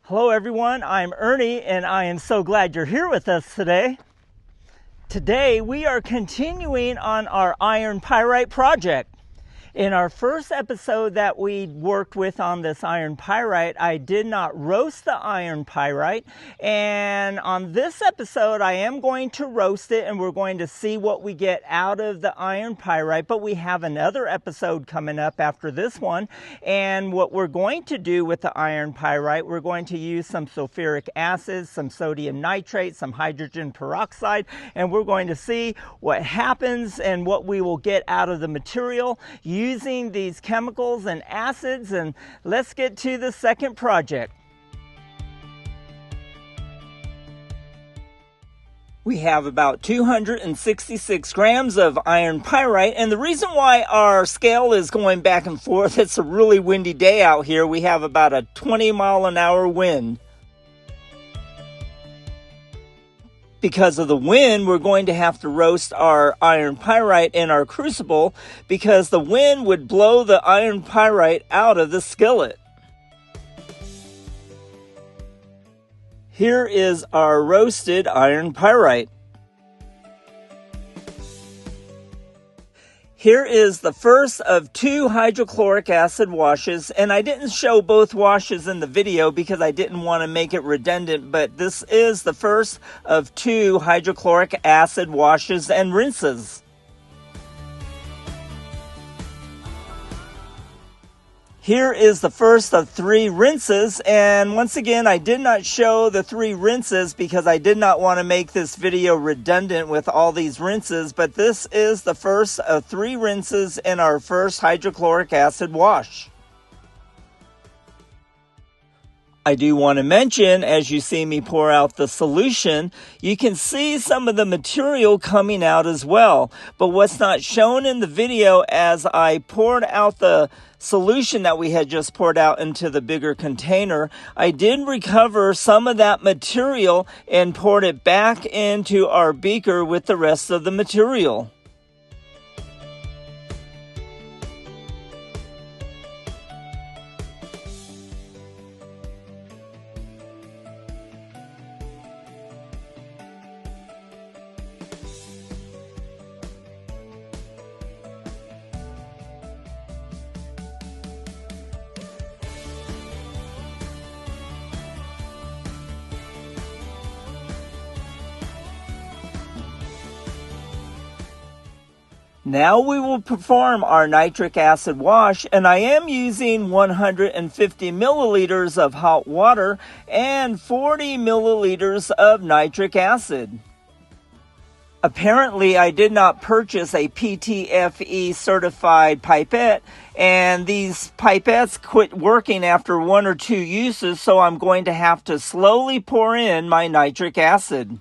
Hello everyone, I'm Ernie and I am so glad you're here with us today. Today we are continuing on our iron pyrite project. In our first episode that we worked with on this iron pyrite, I did not roast the iron pyrite, and on this episode I am going to roast it and we're going to see what we get out of the iron pyrite. But we have another episode coming up after this one, and what we're going to do with the iron pyrite, we're going to use some sulfuric acid, some sodium nitrate, some hydrogen peroxide, and we're going to see what happens and what we will get out of the material using these chemicals and acids. And let's get to the second project. We have about 266 grams of iron pyrite, and the reason why our scale is going back and forth, it's a really windy day out here. We have about a 20-mile-an-hour wind. Because of the wind, we're going to have to roast our iron pyrite in our crucible because the wind would blow the iron pyrite out of the skillet. Here is our roasted iron pyrite. Here is the first of 2 hydrochloric acid washes, and I didn't show both washes in the video because I didn't want to make it redundant, but this is the first of 2 hydrochloric acid washes and rinses. Here is the first of 3 rinses, and once again I did not show the 3 rinses because I did not want to make this video redundant with all these rinses, but this is the first of 3 rinses in our first hydrochloric acid wash. I do want to mention, as you see me pour out the solution, you can see some of the material coming out as well. But what's not shown in the video, as I poured out the solution that we had just poured out into the bigger container, I did recover some of that material and poured it back into our beaker with the rest of the material. Now we will perform our nitric acid wash, and I am using 150 milliliters of hot water and 40 milliliters of nitric acid. Apparently, I did not purchase a PTFE certified pipette, and these pipettes quit working after 1 or 2 uses, so I'm going to have to slowly pour in my nitric acid.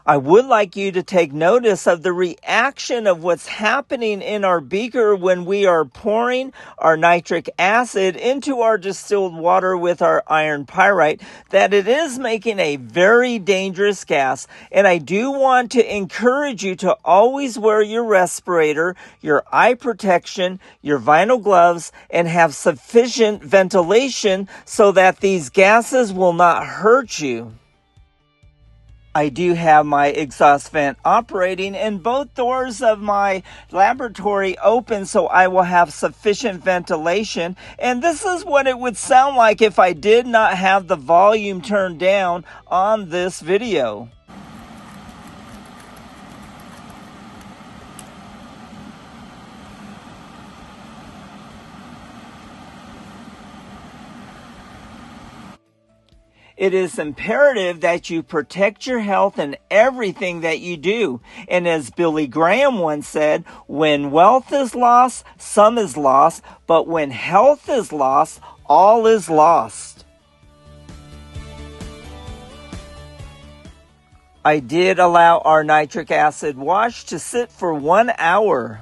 I would like you to take notice of the reaction of what's happening in our beaker when we are pouring our nitric acid into our distilled water with our iron pyrite, that it is making a very dangerous gas. And I do want to encourage you to always wear your respirator, your eye protection, your vinyl gloves, and have sufficient ventilation so that these gases will not hurt you. I do have my exhaust vent operating and both doors of my laboratory open, so I will have sufficient ventilation. And this is what it would sound like if I did not have the volume turned down on this video. It is imperative that you protect your health in everything that you do. And as Billy Graham once said, when wealth is lost, some is lost, but when health is lost, all is lost. I did allow our nitric acid wash to sit for 1 hour.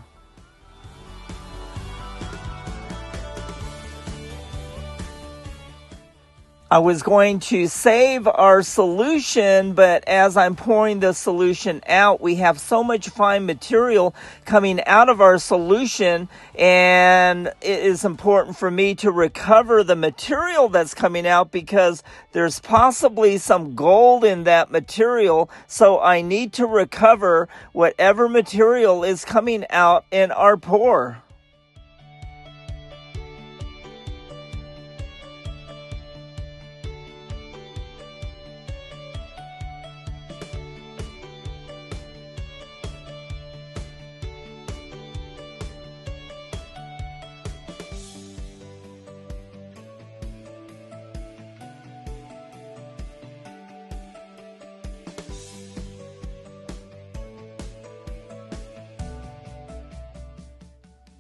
I was going to save our solution, but as I'm pouring the solution out, we have so much fine material coming out of our solution, and it is important for me to recover the material that's coming out because there's possibly some gold in that material, so I need to recover whatever material is coming out in our pour.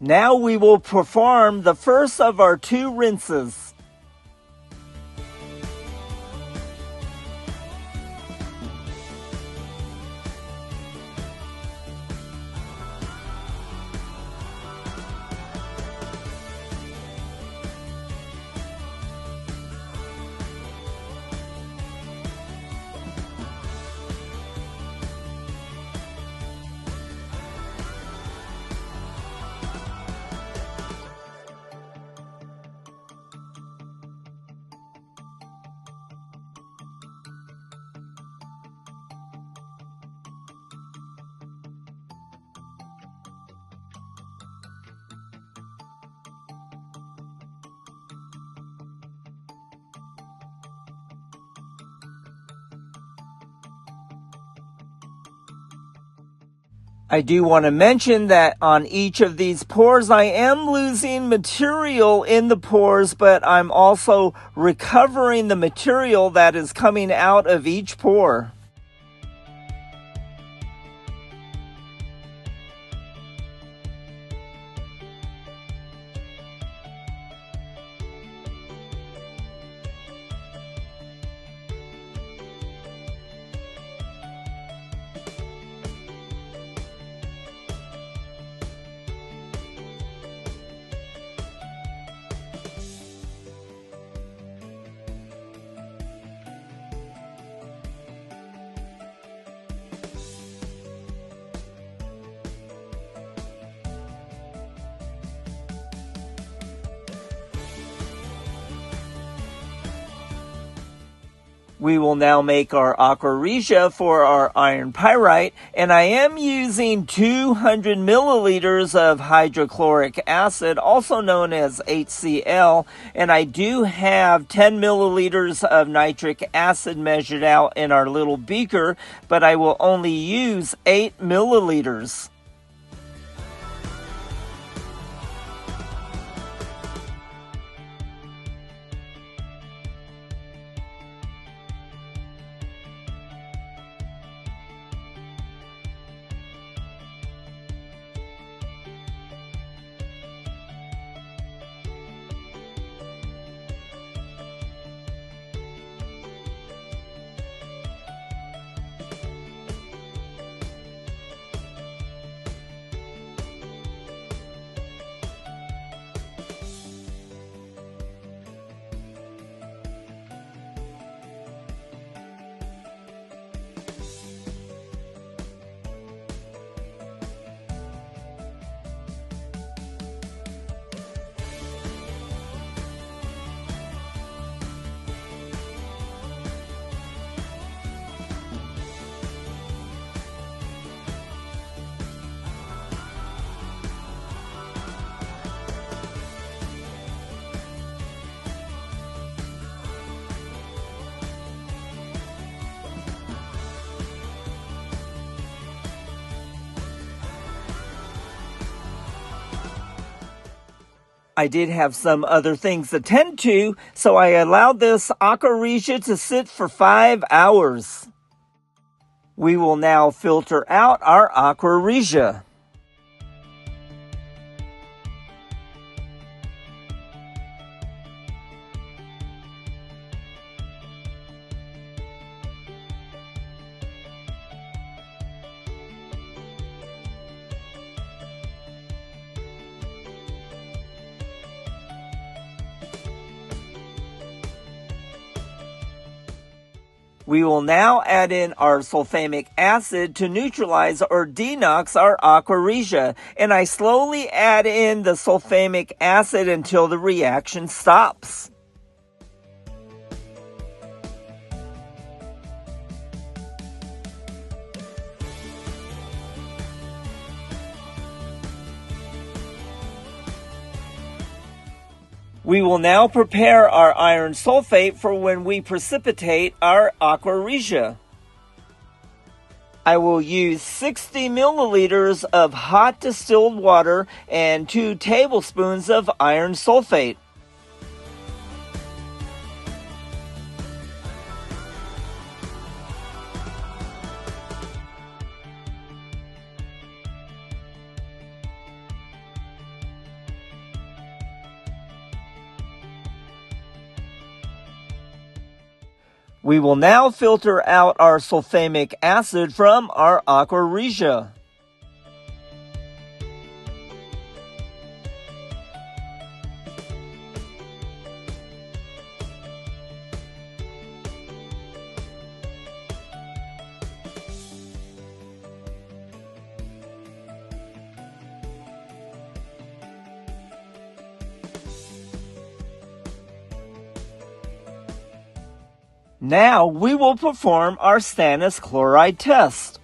Now we will perform the first of our 2 rinses. I do want to mention that on each of these pours, I am losing material in the pours, but I'm also recovering the material that is coming out of each pour. We will now make our aqua regia for our iron pyrite, and I am using 200 milliliters of hydrochloric acid, also known as HCL, and I do have 10 milliliters of nitric acid measured out in our little beaker, but I will only use 8 milliliters. I did have some other things to tend to, so I allowed this aqua regia to sit for 5 hours. We will now filter out our aqua regia. We will now add in our sulfamic acid to neutralize or denox our aqua regia, and I slowly add in the sulfamic acid until the reaction stops. We will now prepare our iron sulfate for when we precipitate our aqua regia. I will use 60 milliliters of hot distilled water and 2 tablespoons of iron sulfate. We will now filter out our sulfamic acid from our aqua regia. Now we will perform our stannous chloride test.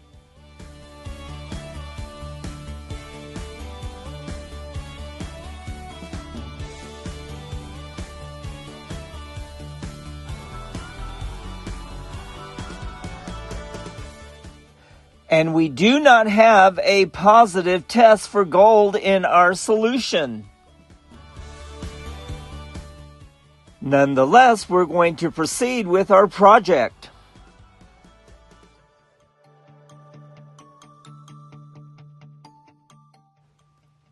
And we do not have a positive test for gold in our solution. Nonetheless, we're going to proceed with our project.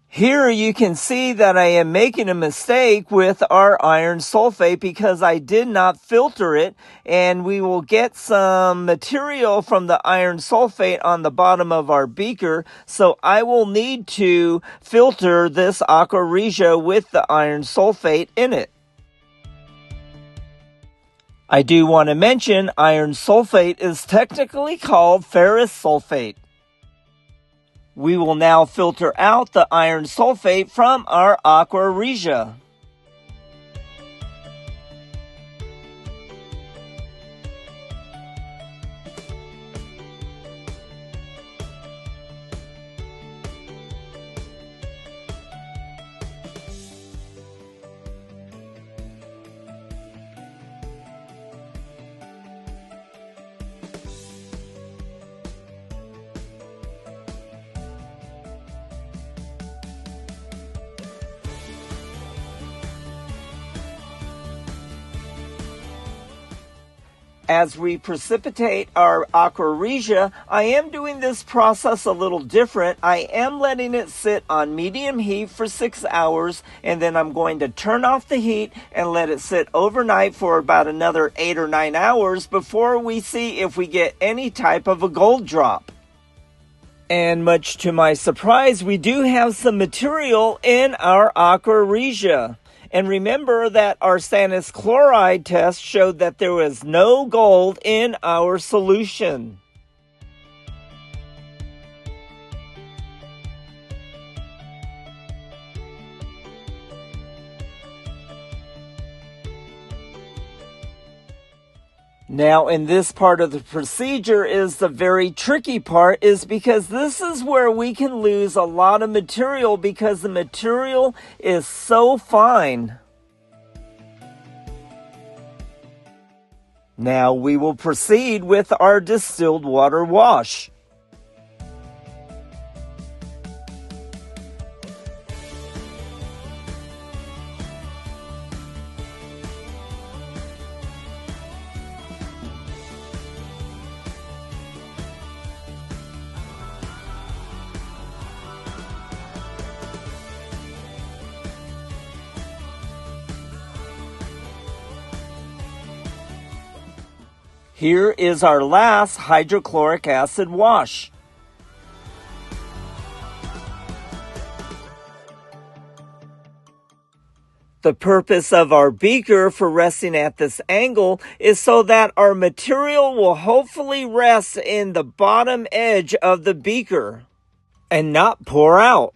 Here you can see that I am making a mistake with our iron sulfate because I did not filter it, and we will get some material from the iron sulfate on the bottom of our beaker, so I will need to filter this aqua regia with the iron sulfate in it. I do want to mention iron sulfate is technically called ferrous sulfate. We will now filter out the iron sulfate from our aqua regia. As we precipitate our aqua regia, I am doing this process a little different. I am letting it sit on medium heat for 6 hours, and then I'm going to turn off the heat and let it sit overnight for about another 8 or 9 hours before we see if we get any type of a gold drop. And much to my surprise, we do have some material in our aqua regia. And remember that our stannous chloride test showed that there was no gold in our solution. Now, in this part of the procedure is the very tricky part, is because this is where we can lose a lot of material because the material is so fine. Now we will proceed with our distilled water wash. Here is our last hydrochloric acid wash. The purpose of our beaker for resting at this angle is so that our material will hopefully rest in the bottom edge of the beaker and not pour out.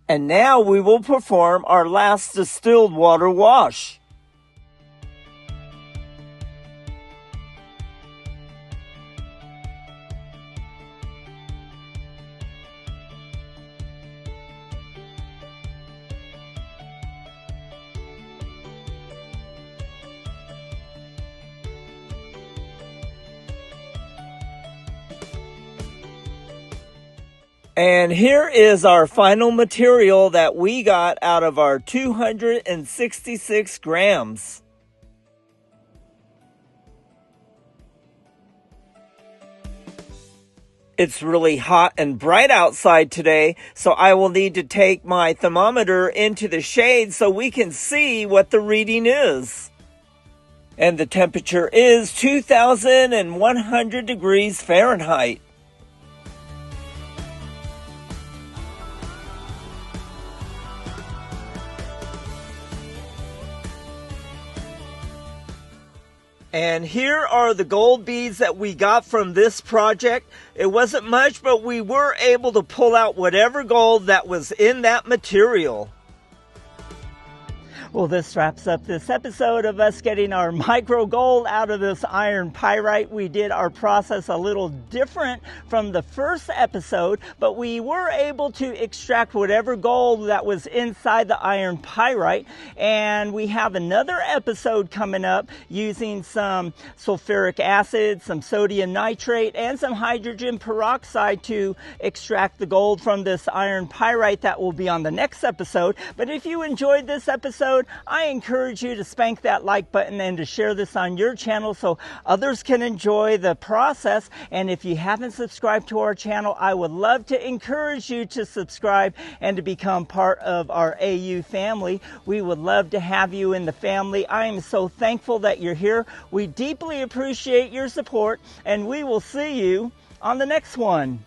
And now we will perform our last distilled water wash. And here is our final material that we got out of our 266 grams. It's really hot and bright outside today, so I will need to take my thermometer into the shade so we can see what the reading is. And the temperature is 2,100 degrees Fahrenheit. And here are the gold beads that we got from this project. It wasn't much, but we were able to pull out whatever gold that was in that material. Well, this wraps up this episode of us getting our micro gold out of this iron pyrite. We did our process a little different from the first episode, but we were able to extract whatever gold that was inside the iron pyrite. And we have another episode coming up using some sulfuric acid, some sodium nitrate, and some hydrogen peroxide to extract the gold from this iron pyrite. That will be on the next episode. But if you enjoyed this episode, I encourage you to spank that like button and to share this on your channel so others can enjoy the process. And if you haven't subscribed to our channel, I would love to encourage you to subscribe and to become part of our AU family. We would love to have you in the family. I am so thankful that you're here. We deeply appreciate your support, and we will see you on the next one.